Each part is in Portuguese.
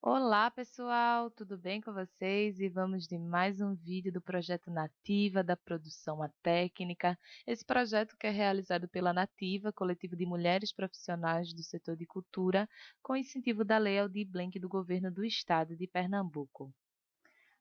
Olá, pessoal, tudo bem com vocês? E vamos de mais um vídeo do projeto Nativa, da produção à técnica. Esse projeto que é realizado pela Nativa, coletivo de mulheres profissionais do setor de cultura, com incentivo da Lei Aldir Blanc do Governo do Estado de Pernambuco.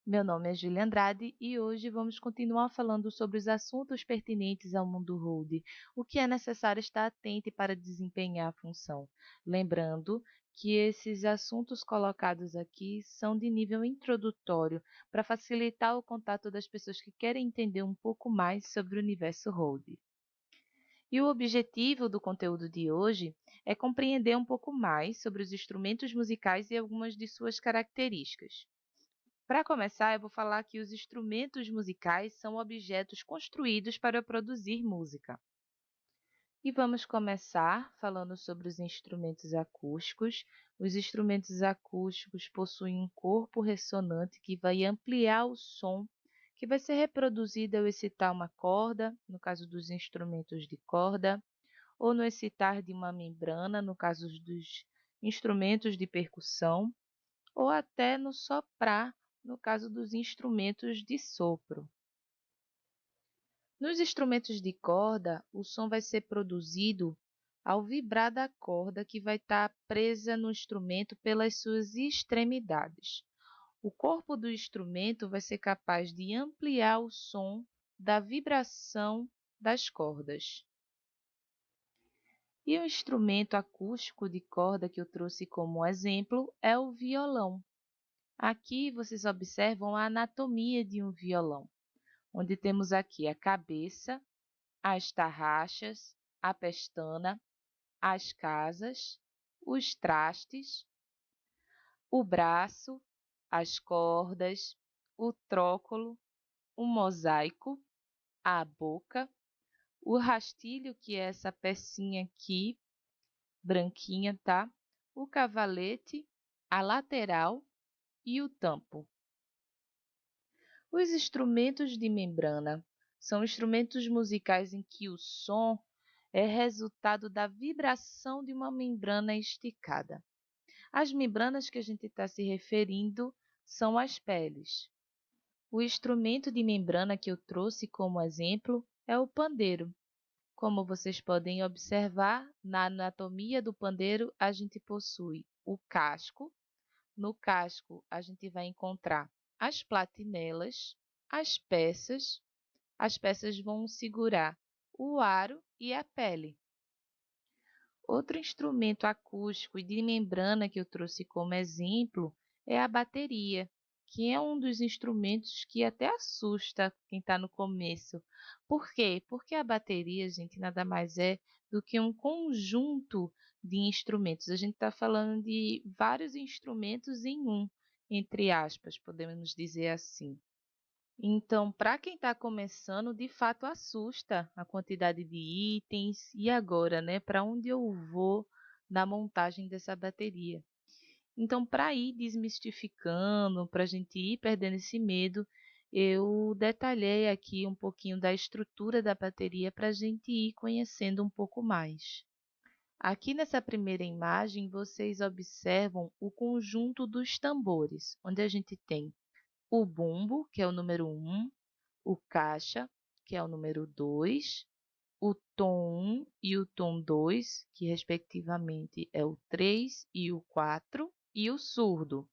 Meu nome é Júlia Andrade e hoje vamos continuar falando sobre os assuntos pertinentes ao mundo road, o que é necessário estar atento para desempenhar a função. Lembrando que esses assuntos colocados aqui são de nível introdutório, para facilitar o contato das pessoas que querem entender um pouco mais sobre o universo road. E o objetivo do conteúdo de hoje é compreender um pouco mais sobre os instrumentos musicais e algumas de suas características. Para começar, eu vou falar que os instrumentos musicais são objetos construídos para produzir música. E vamos começar falando sobre os instrumentos acústicos. Os instrumentos acústicos possuem um corpo ressonante que vai ampliar o som, que vai ser reproduzido ao excitar uma corda, no caso dos instrumentos de corda, ou no excitar de uma membrana, no caso dos instrumentos de percussão, ou até no soprar, no caso dos instrumentos de sopro. Nos instrumentos de corda, o som vai ser produzido ao vibrar da corda que vai estar presa no instrumento pelas suas extremidades. O corpo do instrumento vai ser capaz de ampliar o som da vibração das cordas. E o instrumento acústico de corda que eu trouxe como exemplo é o violão. Aqui vocês observam a anatomia de um violão, onde temos aqui a cabeça, as tarraxas, a pestana, as casas, os trastes, o braço, as cordas, o trócolo, o mosaico, a boca, o rastilho, que é essa pecinha aqui, branquinha, tá? O cavalete, a lateral e o tampo. Os instrumentos de membrana são instrumentos musicais em que o som é resultado da vibração de uma membrana esticada. As membranas que a gente está se referindo são as peles. O instrumento de membrana que eu trouxe como exemplo é o pandeiro. Como vocês podem observar, na anatomia do pandeiro a gente possui o casco. No casco a gente vai encontrar as platinelas, as peças vão segurar o aro e a pele. Outro instrumento acústico e de membrana que eu trouxe como exemplo é a bateria, que é um dos instrumentos que até assusta quem está no começo. Por quê? Porque a bateria, gente, nada mais é do que um conjunto de instrumentos. A gente está falando de vários instrumentos em um, entre aspas, podemos dizer assim. Então, para quem está começando, de fato assusta a quantidade de itens. E agora, né? Para onde eu vou na montagem dessa bateria? Então, para ir desmistificando, para a gente ir perdendo esse medo, eu detalhei aqui um pouquinho da estrutura da bateria para a gente ir conhecendo um pouco mais. Aqui nessa primeira imagem, vocês observam o conjunto dos tambores, onde a gente tem o bumbo, que é o número 1, o caixa, que é o número 2, o tom 1 e o tom 2, que respectivamente é o 3 e o 4, e o surdo.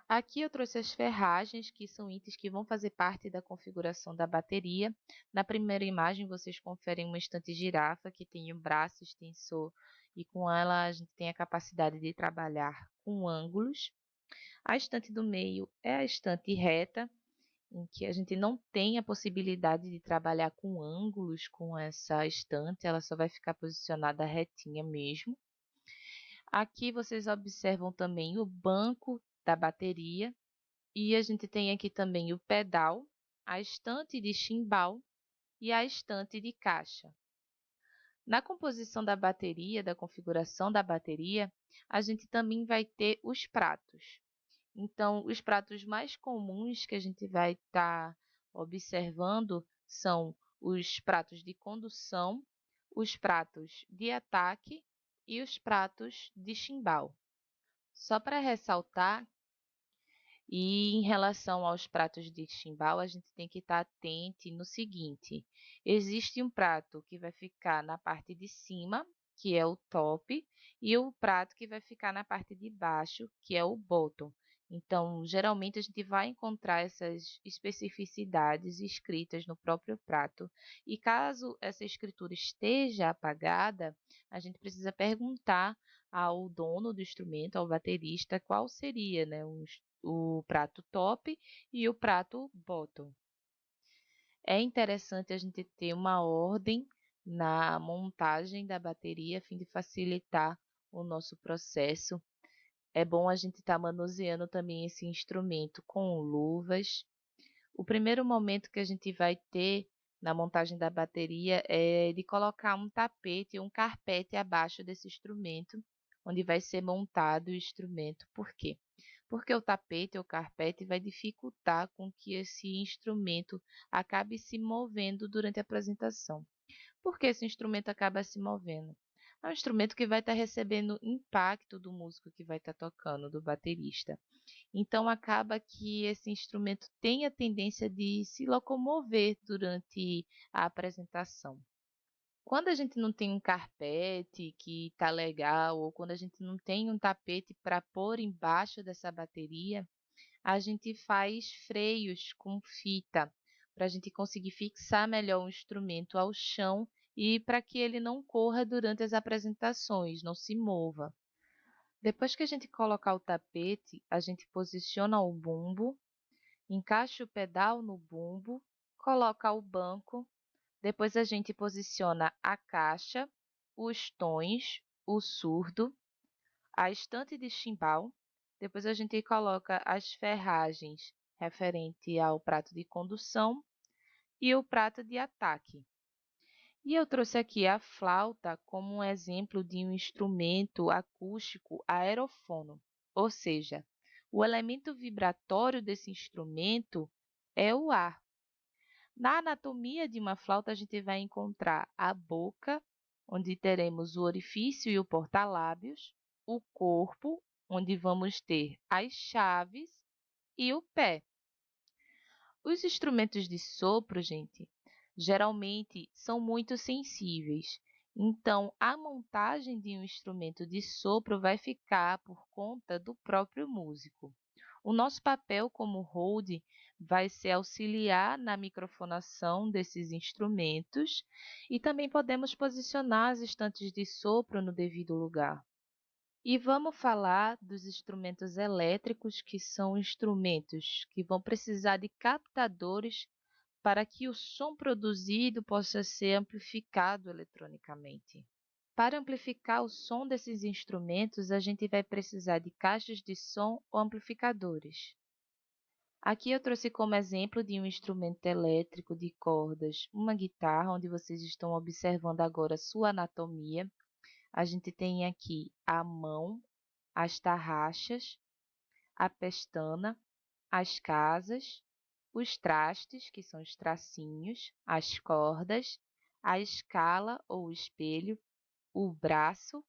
Aqui eu trouxe as ferragens, que são itens que vão fazer parte da configuração da bateria. Na primeira imagem, vocês conferem uma estante girafa, que tem um braço extensor, e com ela a gente tem a capacidade de trabalhar com ângulos. A estante do meio é a estante reta, em que a gente não tem a possibilidade de trabalhar com ângulos com essa estante, ela só vai ficar posicionada retinha mesmo. Aqui vocês observam também o banco da bateria, e a gente tem aqui também o pedal, a estante de chimbal e a estante de caixa. Na composição da bateria, da configuração da bateria, a gente também vai ter os pratos. Então, os pratos mais comuns que a gente vai estar observando são os pratos de condução, os pratos de ataque e os pratos de chimbal. Só para ressaltar, e em relação aos pratos de chimbal, a gente tem que estar atento no seguinte: existe um prato que vai ficar na parte de cima, que é o top, e o prato que vai ficar na parte de baixo, que é o bottom. Então, geralmente a gente vai encontrar essas especificidades escritas no próprio prato. E caso essa escritura esteja apagada, a gente precisa perguntar ao dono do instrumento, ao baterista, qual seria, né, o prato top e o prato bottom. É interessante a gente ter uma ordem na montagem da bateria a fim de facilitar o nosso processo. É bom a gente estar manuseando também esse instrumento com luvas. O primeiro momento que a gente vai ter na montagem da bateria é de colocar um tapete ou um carpete abaixo desse instrumento, onde vai ser montado o instrumento. Por quê? Porque o tapete ou carpete vai dificultar com que esse instrumento acabe se movendo durante a apresentação. Por que esse instrumento acaba se movendo? É um instrumento que vai estar recebendo impacto do músico que vai estar tocando, do baterista. Então acaba que esse instrumento tem a tendência de se locomover durante a apresentação. Quando a gente não tem um carpete que está legal, ou quando a gente não tem um tapete para pôr embaixo dessa bateria, a gente faz freios com fita para a gente conseguir fixar melhor o instrumento ao chão e para que ele não corra durante as apresentações, não se mova. Depois que a gente colocar o tapete, a gente posiciona o bumbo, encaixa o pedal no bumbo, coloca o banco, depois a gente posiciona a caixa, os tons, o surdo, a estante de chimbal, depois a gente coloca as ferragens referente ao prato de condução e o prato de ataque. E eu trouxe aqui a flauta como um exemplo de um instrumento acústico aerofono, ou seja, o elemento vibratório desse instrumento é o ar. Na anatomia de uma flauta, a gente vai encontrar a boca, onde teremos o orifício e o porta-lábios, o corpo, onde vamos ter as chaves, e o pé. Os instrumentos de sopro, gente, geralmente são muito sensíveis. Então, a montagem de um instrumento de sopro vai ficar por conta do próprio músico. O nosso papel como hold vai ser auxiliar na microfonação desses instrumentos e também podemos posicionar as estantes de sopro no devido lugar. E vamos falar dos instrumentos elétricos, que são instrumentos que vão precisar de captadores para que o som produzido possa ser amplificado eletronicamente. Para amplificar o som desses instrumentos, a gente vai precisar de caixas de som ou amplificadores. Aqui eu trouxe como exemplo de um instrumento elétrico de cordas, uma guitarra, onde vocês estão observando agora sua anatomia. A gente tem aqui a mão, as tarraxas, a pestana, as casas, os trastes, que são os tracinhos, as cordas, a escala ou espelho, o braço,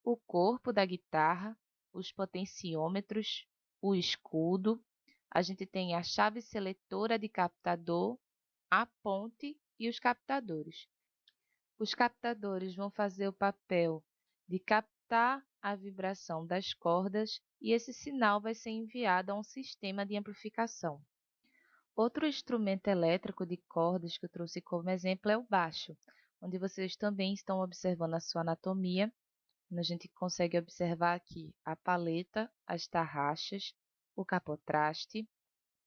o corpo da guitarra, os potenciômetros, o escudo. A gente tem a chave seletora de captador, a ponte e os captadores. Os captadores vão fazer o papel de captar a vibração das cordas e esse sinal vai ser enviado a um sistema de amplificação. Outro instrumento elétrico de cordas que eu trouxe como exemplo é o baixo, onde vocês também estão observando a sua anatomia. A gente consegue observar aqui a paleta, as tarraxas, o capotraste,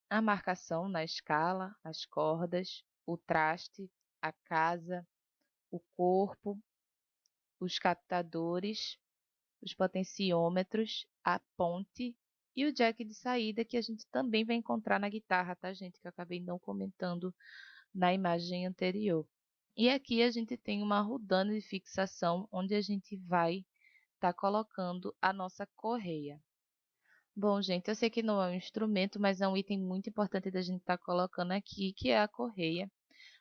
a marcação na escala, as cordas, o traste, a casa, o corpo, os captadores, os potenciômetros, a ponte e o jack de saída, que a gente também vai encontrar na guitarra, tá, gente? Que eu acabei não comentando na imagem anterior. E aqui a gente tem uma rodana de fixação, onde a gente vai estar colocando a nossa correia. Bom, gente, eu sei que não é um instrumento, mas é um item muito importante da gente estar colocando aqui, que é a correia.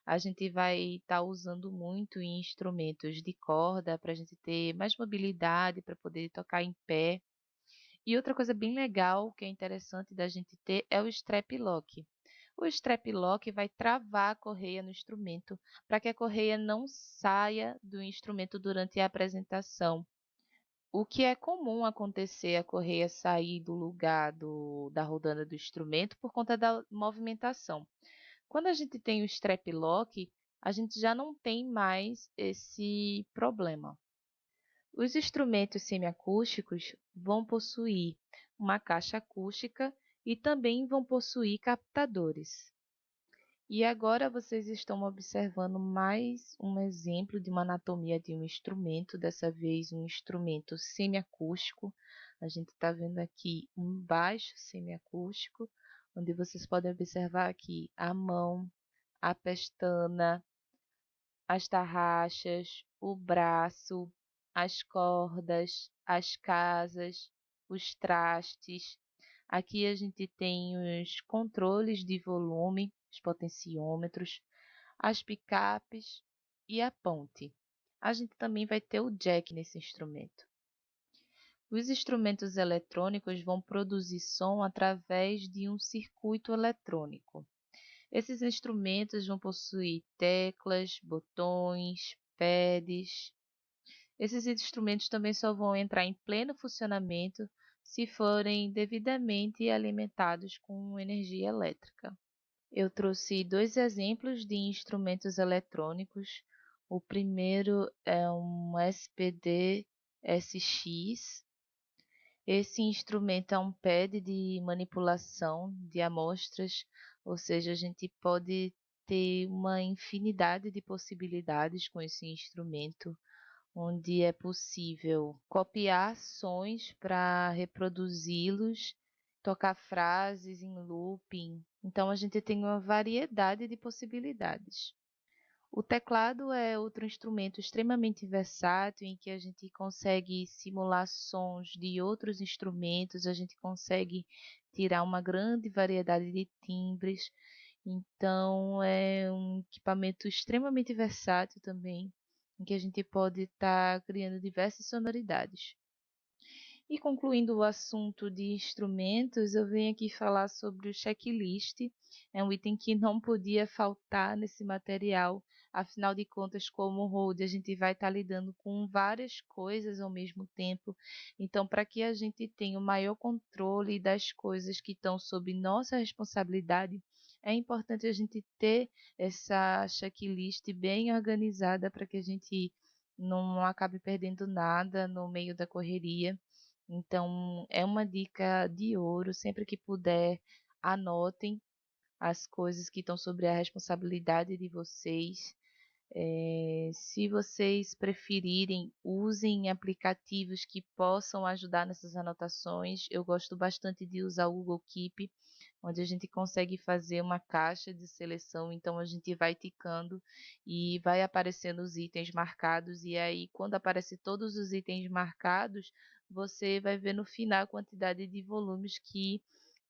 A gente vai estar usando muito em instrumentos de corda para a gente ter mais mobilidade, para poder tocar em pé. E outra coisa bem legal, que é interessante da gente ter, é o strap lock. O strap lock vai travar a correia no instrumento, para que a correia não saia do instrumento durante a apresentação. O que é comum acontecer a correia sair do lugar da rodana do instrumento por conta da movimentação. Quando a gente tem o strap lock, a gente já não tem mais esse problema. Os instrumentos semiacústicos vão possuir uma caixa acústica e também vão possuir captadores. E agora vocês estão observando mais um exemplo de uma anatomia de um instrumento, dessa vez um instrumento semiacústico. A gente está vendo aqui um baixo semiacústico, onde vocês podem observar aqui a mão, a pestana, as tarraxas, o braço, as cordas, as casas, os trastes. Aqui a gente tem os controles de volume, os potenciômetros, as picapes e a ponte. A gente também vai ter o jack nesse instrumento. Os instrumentos eletrônicos vão produzir som através de um circuito eletrônico. Esses instrumentos vão possuir teclas, botões, pads. Esses instrumentos também só vão entrar em pleno funcionamento se forem devidamente alimentados com energia elétrica. Eu trouxe dois exemplos de instrumentos eletrônicos. O primeiro é um SPD SX. Esse instrumento é um pad de manipulação de amostras, ou seja, a gente pode ter uma infinidade de possibilidades com esse instrumento, onde é possível copiar sons para reproduzi-los, tocar frases em looping. Então, a gente tem uma variedade de possibilidades. O teclado é outro instrumento extremamente versátil em que a gente consegue simular sons de outros instrumentos, a gente consegue tirar uma grande variedade de timbres. Então, é um equipamento extremamente versátil também, em que a gente pode estar criando diversas sonoridades. E concluindo o assunto de instrumentos, eu venho aqui falar sobre o checklist. É um item que não podia faltar nesse material. Afinal de contas, como road, a gente vai estar lidando com várias coisas ao mesmo tempo. Então, para que a gente tenha o maior controle das coisas que estão sob nossa responsabilidade, é importante a gente ter essa checklist bem organizada para que a gente não acabe perdendo nada no meio da correria. Então, é uma dica de ouro, sempre que puder, anotem as coisas que estão sobre a responsabilidade de vocês. Se vocês preferirem, usem aplicativos que possam ajudar nessas anotações. Eu gosto bastante de usar o Google Keep, onde a gente consegue fazer uma caixa de seleção, então a gente vai ticando e vai aparecendo os itens marcados, e aí quando aparecer todos os itens marcados, você vai ver no final a quantidade de volumes que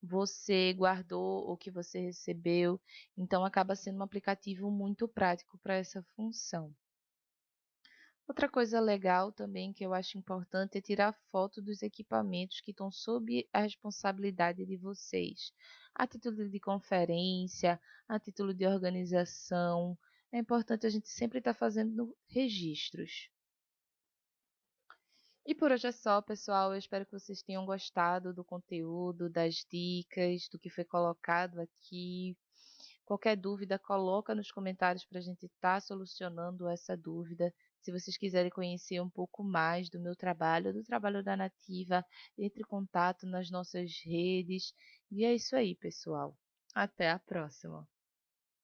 você guardou ou que você recebeu, então acaba sendo um aplicativo muito prático para essa função. Outra coisa legal também que eu acho importante é tirar foto dos equipamentos que estão sob a responsabilidade de vocês. A título de conferência, a título de organização, é importante a gente sempre estar fazendo registros. E por hoje é só, pessoal. Eu espero que vocês tenham gostado do conteúdo, das dicas, do que foi colocado aqui. Qualquer dúvida, coloca nos comentários para a gente estar solucionando essa dúvida. Se vocês quiserem conhecer um pouco mais do meu trabalho, do trabalho da Nativa, entre em contato nas nossas redes. E é isso aí, pessoal. Até a próxima!